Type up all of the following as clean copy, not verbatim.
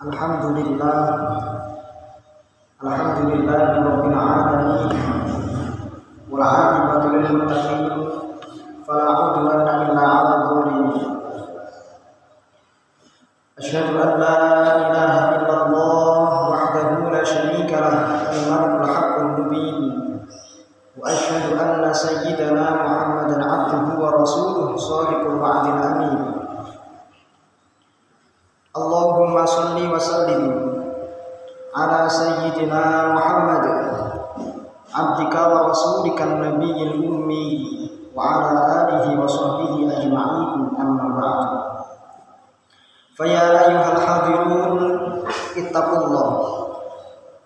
Alhamdulillah Rabbil alamin wal 'aqibatu lil muttaqin fala 'udwana illa 'alal zalimin. Asyhadu an la ilaha illallah wahdahu la syarika lah al-malikul haqqul mubin wa asyhadu anna sayyidana Muhammadan 'abduhu wa rasuluhu shadiqul wa'dil amin. Allahumma shalli wa sallim ala sayyidina Muhammad abdika wa rasulika nabiyil ummi wa ala alihi wa sahbihi ajma'in, amma ba'd. Fa ya ayyuhal hadirun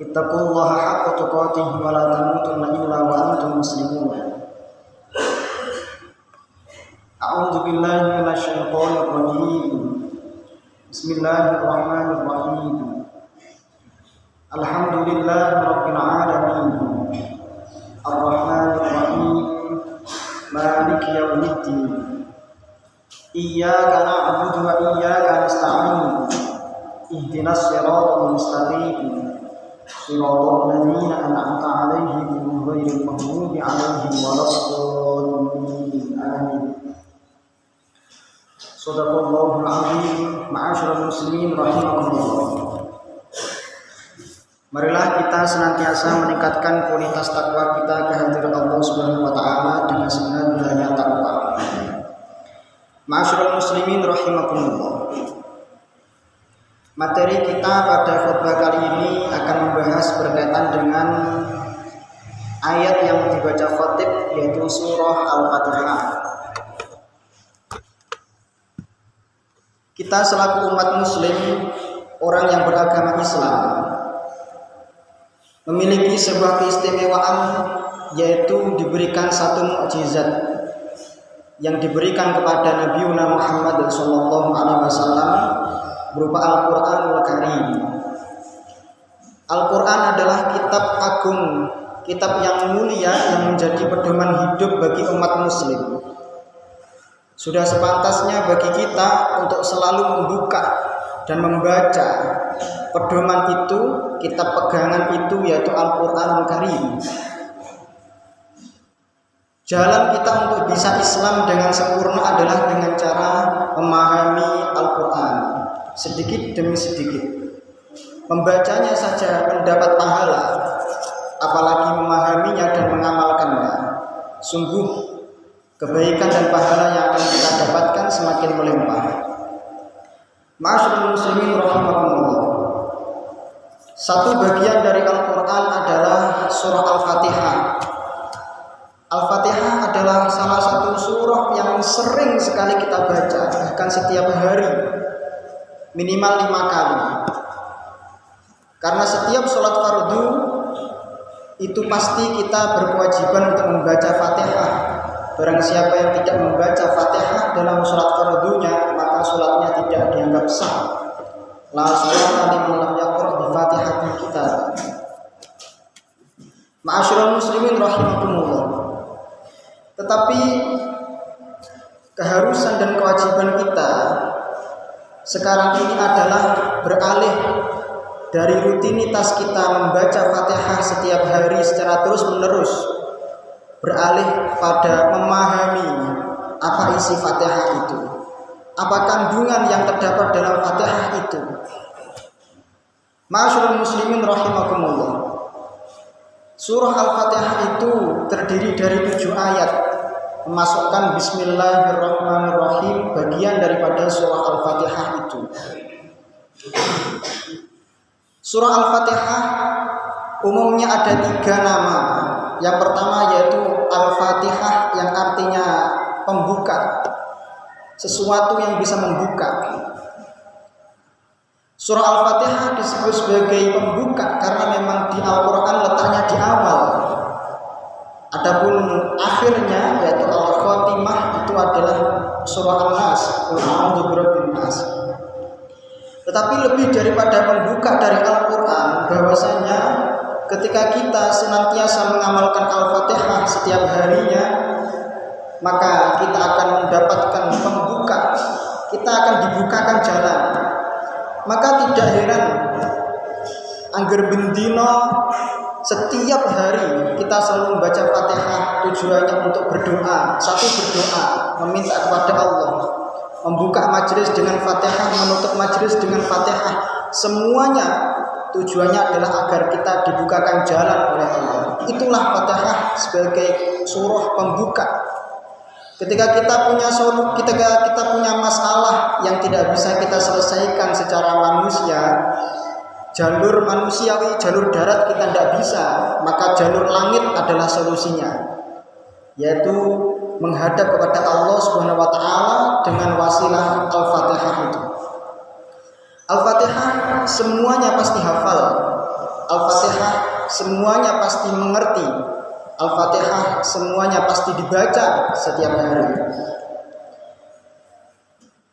ittaqullaha haqqa tuqatih wa la tamutunna illa wa antum muslimun. A'udzu billahi minasy syaithanir rajim. Bismillahirrahmanirrahim. Alhamdulillahi rabbil alamin. Arrahmanir rahim. Maliki yaumiddin. Iyyaka na'budu wa iyyaka nasta'in. Ihdinas siratal mustaqim. Siratal ladzina an'amta 'alaihim ghairil maghdubi 'alaihim waladdallin. Amin. Shadaqallahul 'azim. Ma'asyiral muslimin rahimakumullah. Marilah kita senantiasa meningkatkan kualitas takwa kita kehadirat Allah Subhanahu wa taala dengan sebenarnya takwa. Ma'asyiral muslimin rahimakumullah. Materi kita pada khutbah kali ini akan membahas berkaitan dengan ayat yang dibaca khatib, yaitu surah Al-Fatihah. Kita selaku umat muslim, orang yang beragama Islam, memiliki sebuah keistimewaan, yaitu diberikan satu mukjizat yang diberikan kepada Nabi Muhammad SAW berupa Al-Quranul Karim. Al-Quran adalah kitab agung, kitab yang mulia yang menjadi pedoman hidup bagi umat muslim. Sudah sepantasnya bagi kita untuk selalu membuka dan membaca pedoman itu, kitab pegangan itu, yaitu Al-Quranul Karim. Jalan kita untuk bisa Islam dengan sempurna adalah dengan cara memahami Al-Quran sedikit demi sedikit. Membacanya saja mendapat pahala, apalagi memahaminya dan mengamalkannya. Sungguh kebaikan dan pahala yang akan kita dapatkan semakin melimpah. Ma'asyiral muslimin rahimakumullah. Satu bagian dari Al-Quran adalah surah Al-Fatihah. Al-Fatihah adalah salah satu surah yang sering sekali kita baca, bahkan setiap hari minimal 5 kali. Karena setiap sholat fardu itu pasti kita berkewajiban untuk membaca Fatihah. Barang siapa yang tidak membaca Fatihah dalam sholat fardunya, maka sholatnya tidak dianggap sah. La sholata liman lam yaqra' bi Fatihatil kitab. Ma'asyiral muslimin rahimakumullah. Tetapi keharusan dan kewajiban kita sekarang ini adalah beralih dari rutinitas kita membaca Fatihah setiap hari secara terus-menerus, beralih pada memahami apa isi Fatihah itu, apa kandungan yang terdapat dalam Fatihah itu. Ma'asyiral muslimin rahimakumullah. Surah Al-Fatihah itu terdiri dari 7 ayat, memasukkan Bismillahirrahmanirrahim, bagian daripada surah Al-Fatihah itu. Surah Al-Fatihah umumnya ada 3 nama. Yang pertama yaitu Al-Fatihah, yang artinya pembuka, sesuatu yang bisa membuka. Surah Al-Fatihah disebut sebagai pembuka karena memang di Al-Quran letaknya di awal. Adapun akhirnya yaitu Al-Khatimah itu adalah surah An-Nas, Qul a'udzu birabbin nas. Tetapi lebih daripada pembuka dari Al-Quran, bahwasanya ketika kita senantiasa mengamalkan Al-Fatihah setiap harinya, maka kita akan mendapatkan pembuka, kita akan dibukakan jalan. Maka tidak heran angger bendino setiap hari kita selalu membaca Fatihah, tujuannya untuk berdoa. Satu, berdoa, meminta kepada Allah, membuka majelis dengan Fatihah, menutup majelis dengan Fatihah. Semuanya tujuannya adalah agar kita dibukakan jalan oleh Allah. Itulah Fatihah sebagai surah pembuka. Ketika kita punya masalah yang tidak bisa kita selesaikan secara manusia, jalur manusiawi, jalur darat kita tidak bisa, maka jalur langit adalah solusinya, yaitu menghadap kepada Allah Subhanahu wa taala dengan wasilah Al-Fatihah itu. Al-Fatihah semuanya pasti hafal. Al-Fatihah semuanya pasti mengerti. Al-Fatihah semuanya pasti dibaca setiap hari.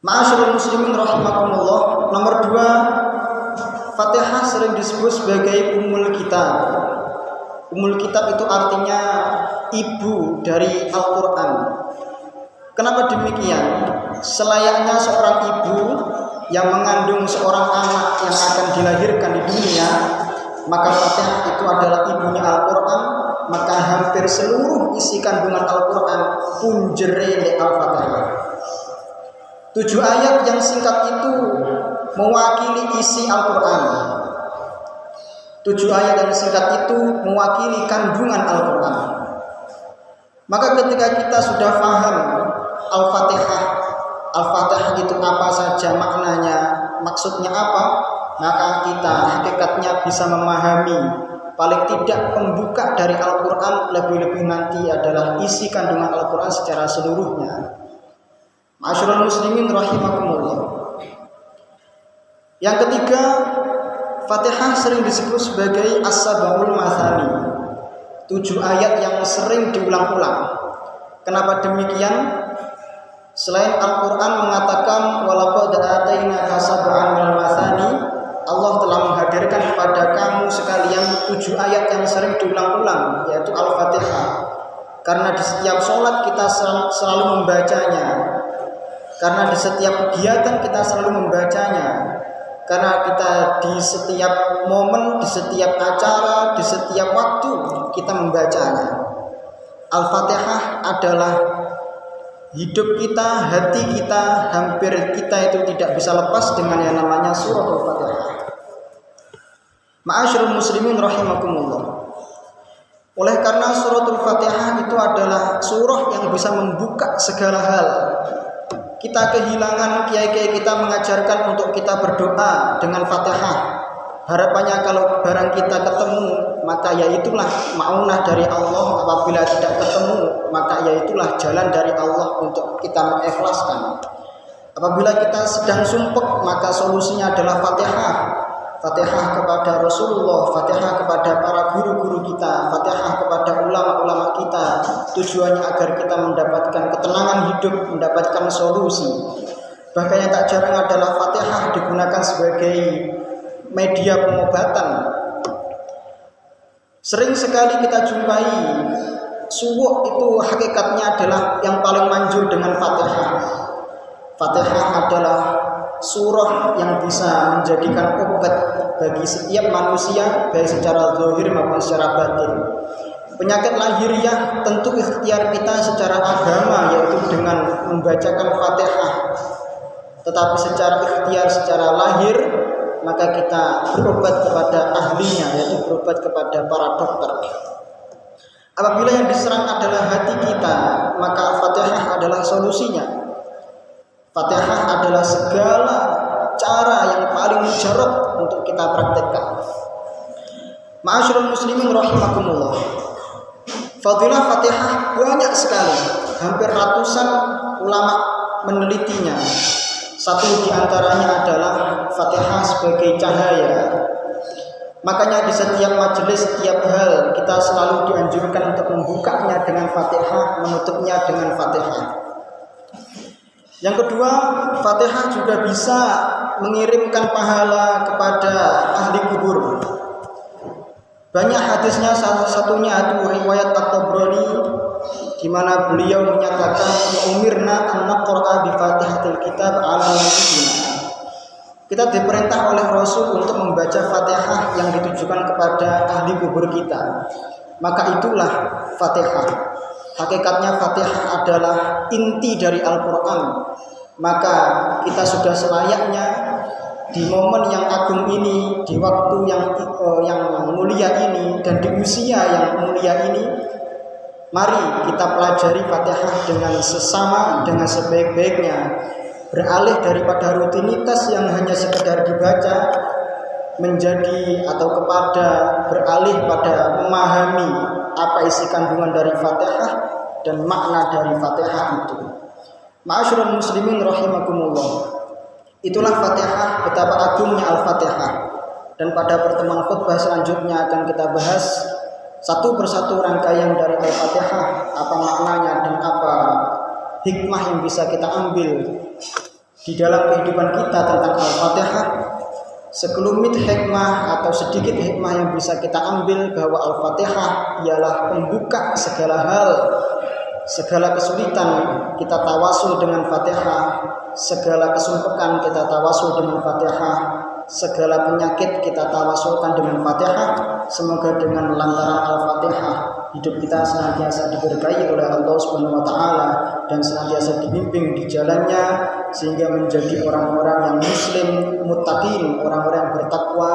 Ma'asyiral muslimin rahimakumullah. Nomor 2, Fatihah sering disebut sebagai Ummul Kitab. Ummul Kitab itu artinya ibu dari Al-Quran. Kenapa demikian? Selayaknya seorang ibu yang mengandung seorang anak yang akan dilahirkan di dunia, maka Fatihah itu adalah ibunya Al-Quran. Maka hampir seluruh isi kandungan Al-Quran punjere di Al-Fatihah. 7 ayat yang singkat itu mewakili isi Al-Quran. 7 ayat yang singkat itu mewakili kandungan Al-Quran. Maka ketika kita sudah paham Al-Fatihah, Al-Fatihah itu apa saja maknanya, maksudnya apa, maka kita hakikatnya bisa memahami paling tidak pembuka dari Al-Quran, lebih-lebih nanti adalah isi kandungan Al-Quran secara seluruhnya. Ma'asyiral muslimin rahimakumullah. Yang ketiga, Fatihah sering disebut sebagai As-Sab'ul Mathani, 7 ayat yang sering diulang-ulang. Kenapa demikian? Selain Al-Quran mengatakan walaqad atainaka sab'an minal mathani, Allah telah menghadirkan kepada kamu sekalian 7 ayat yang sering diulang-ulang, yaitu Al-Fatihah. Karena di setiap sholat kita selalu membacanya, karena di setiap kegiatan kita selalu membacanya, karena kita di setiap momen, di setiap acara, di setiap waktu kita membacanya. Al-Fatihah adalah hidup kita, hati kita, hampir kita itu tidak bisa lepas dengan yang namanya surah Al-Fatihah. Ma'asyiral muslimin rahimakumullah. Oleh karena surah Al-Fatihah itu adalah surah yang bisa membuka segala hal. Kita kehilangan kiai-kiai kita mengajarkan untuk kita berdoa dengan Fatihah. Harapannya kalau barang kita ketemu, maka yaitulah ma'unah dari Allah. Apabila tidak ketemu, maka yaitulah jalan dari Allah untuk kita mengikhlaskan. Apabila kita sedang sumpek, maka solusinya adalah Fatihah. Fatihah kepada Rasulullah, Fatihah kepada para guru-guru kita, Fatihah kepada ulama-ulama kita. Tujuannya agar kita mendapatkan ketenangan hidup, mendapatkan solusi. Bahkan yang tak jarang adalah Fatihah digunakan sebagai media pengobatan. Sering sekali kita jumpai suwuk itu hakikatnya adalah yang paling manjur dengan Fatihah. Fatihah adalah surah yang bisa menjadikan obat bagi setiap manusia, baik secara zahir maupun secara batin. Penyakit lahiriah tentu ikhtiar kita secara agama, yaitu dengan membacakan Fatihah. Tetapi secara ikhtiar, secara lahir, maka kita berobat kepada ahlinya, yaitu berobat kepada para dokter. Apabila yang diserang adalah hati kita, maka Fatihah adalah solusinya. Fatihah adalah segala cara yang paling mujarab untuk kita praktekkan. Ma'asyiral muslimin rahimakumullah. Fadilah Fatihah banyak sekali, hampir ratusan ulama menelitinya. Satu di antaranya adalah Fatihah sebagai cahaya. Makanya di setiap majelis, setiap hal kita selalu dianjurkan untuk membukanya dengan Fatihah, menutupnya dengan Fatihah. Yang kedua, Fatihah juga bisa mengirimkan pahala kepada ahli kubur. Banyak hadisnya, salah satunya itu riwayat At-Tabrani, di mana beliau menyatakan umirna an naqra'a bi Fatihatil kitab ala nabiyyina. Kita diperintah oleh Rasul untuk membaca Fatihah yang ditujukan kepada ahli kubur kita. Maka itulah Fatihah. Hakikatnya Fatihah adalah inti dari Al-Quran. Maka kita sudah selayaknya di momen yang agung ini, di waktu yang mulia ini, dan di usia yang mulia ini, mari kita pelajari Fatihah dengan sesama, dengan sebaik-baiknya. Beralih daripada rutinitas yang hanya sekedar dibaca, menjadi atau kepada beralih pada memahami apa isi kandungan dari Fatihah dan makna dari Fatihah itu. Ma'asyiral muslimin rahimakumullah. Itulah Fatihah, betapa agungnya Al-Fatihah. Dan pada pertemuan khutbah selanjutnya akan kita bahas satu persatu rangkaian dari Al-Fatihah, apa maknanya dan apa hikmah yang bisa kita ambil di dalam kehidupan kita tentang Al-Fatihah. Sekelumit hikmah atau sedikit hikmah yang bisa kita ambil bahwa Al-Fatihah ialah pembuka segala hal, segala kesulitan kita tawasul dengan Fatihah, segala kesumpekan kita tawasul dengan Fatihah, segala penyakit kita tawasulkan dengan Fatihah. Semoga dengan lantaran Al-Fatihah hidup kita senantiasa diberkahi oleh Allah Subhanahu wa taala dan senantiasa dibimbing di jalannya sehingga menjadi orang-orang yang muslim muttaqin, orang-orang yang bertakwa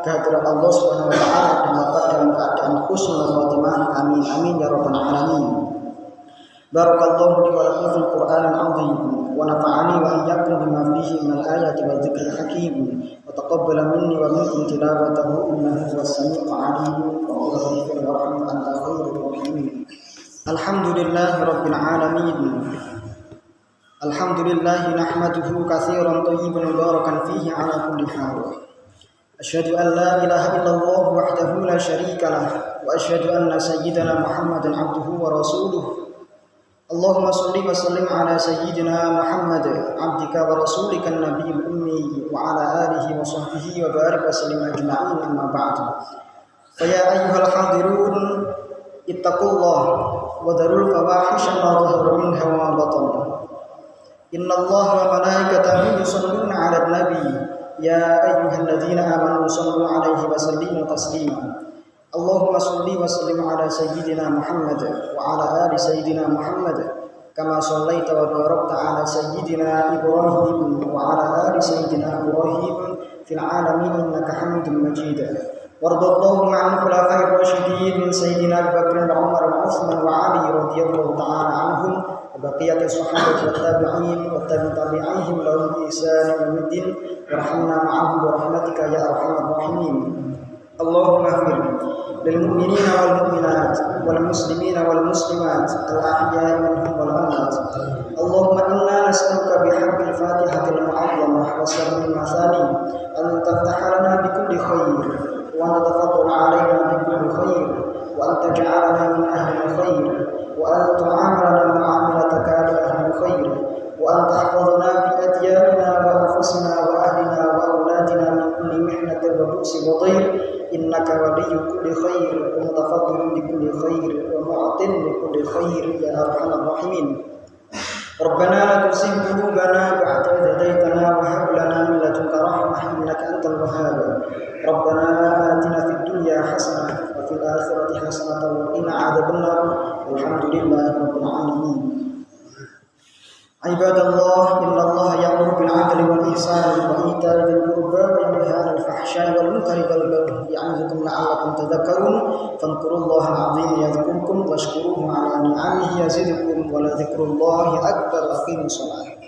kehadirat Allah Subhanahu wa taala dan dapat dalam keadaan husnul khotimah. Amin amin ya rabbal alamin. Barakallahu li wa lakum fil Qur'anil 'azim wa nafa'ani wa iyyakum bima fihi minal ayati wa dzikril hakim wa taqabbala minni wa minkum tilawatahu innahu huwas samii'ul 'aliim wa ighfir warham anta khairur rahimin. Alhamdulillahi rabbil alamin. Alhamdulillahi nahmaduhu katsiran thayyiban mubarakan fihi 'ala kulli hal. Asyhadu an la ilaha illallah wahdahu la syarika lah wa asyhadu anna sayyidana Muhammadan 'abduhu wa rasuluh. Allahumma salli wa sallim ala sayyidina Muhammad abdika wa rasulika nabiyil ummi wa ala alihi wa sahbihi wa barik wa sallim ajma'in amma ba'du. Fa ya ayyuhal hadirun ittaqullah wa darul fawahisha ma dhahara minha wa ma batan. Innallaha wa malaikatahu yusalluna 'alan nabi ya ayyuhalladzina amanu sallu 'alaihi wa sallimu taslima. Allahumma salli wa sallim ala sayyidina Muhammad wa ala ali sayyidina Muhammad kama sallaita wa barakta ala sayyidina Ibrahim wa ala ali sayyidina Ibrahim fil alamin innaka Hamidum Majid. Wardallahu ma'al khulafa'ir rasyidin sayyidina Abu Bakr wa Umar wa Utsman wa Ali radhiyallahu ta'ala anhum wa baqiyati sahabati wa tabi'in wa tabi'ihim lahum bi ihsan ila yaumid warhamna ma'ahum bi rahmatika ya arhamar rahimin. Allahumma ighfir lil mu'minina wal mu'minat wal muslimina wal muslimat al ahya'i minhum wal amwat. Allahumma inna nas'aluka bihabbil fatihatil mu'azzamah wa sirril mathani an taftaha lana bi kulli khair wa an tatafaddala 'alaina bi kulli khair wa an taj'alana min ahli khair wa an tu'amilana mu'amalataka li ahli khair wa an tahfazna fi adyanina wa anfusina wa ahlina wa auladina min kulli mihnatin wa bu'si wa dhayr. Innaka waliyyu kulli khair wa mutafaddilun bi kulli khair wa mu'tin bi kulli khair ya arhamar rahimin. Rabbana la tuzigh qulubana ba'da idh hadaytana wa hab lana min ladunka rahmah innaka antal wahhab. Rabbana atina fid dunya hasanah wa fil akhirati hasanah wa qina adzabannar. Walhamdulillahi rabbil alamin. Ibadallah, innallaha ya'muru bil 'adli wal ihsani wa ita'i dzil qurba wa yanha 'anil fahsya'i wal munkari wal baghi ya'idzukum la'allakum tadhakkarun. Fadhkurullaha al-'azim yadhkurkum washkuruhu 'ala ni'amihi yazidkum wa la dzikrullahi akbar. Aqimus shalah.